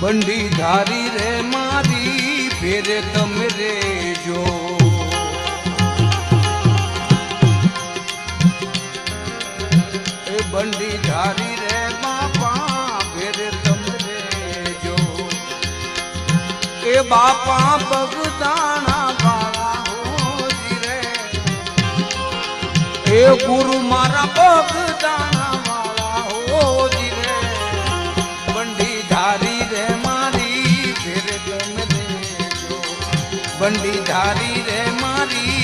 બંડી ધારી રે મારી ફેરે તમે રેજો એ બંડી ધારી રે બાપા ફેરે તમે રેજો એ બાપા બગદાણા વાળા હોજી રે એ ગુરુ મારા બગદાણા વાળા હોજી રે બંડી ધારી રે મારી ફેરે તમે રેજો બંડી ધારી રે મારી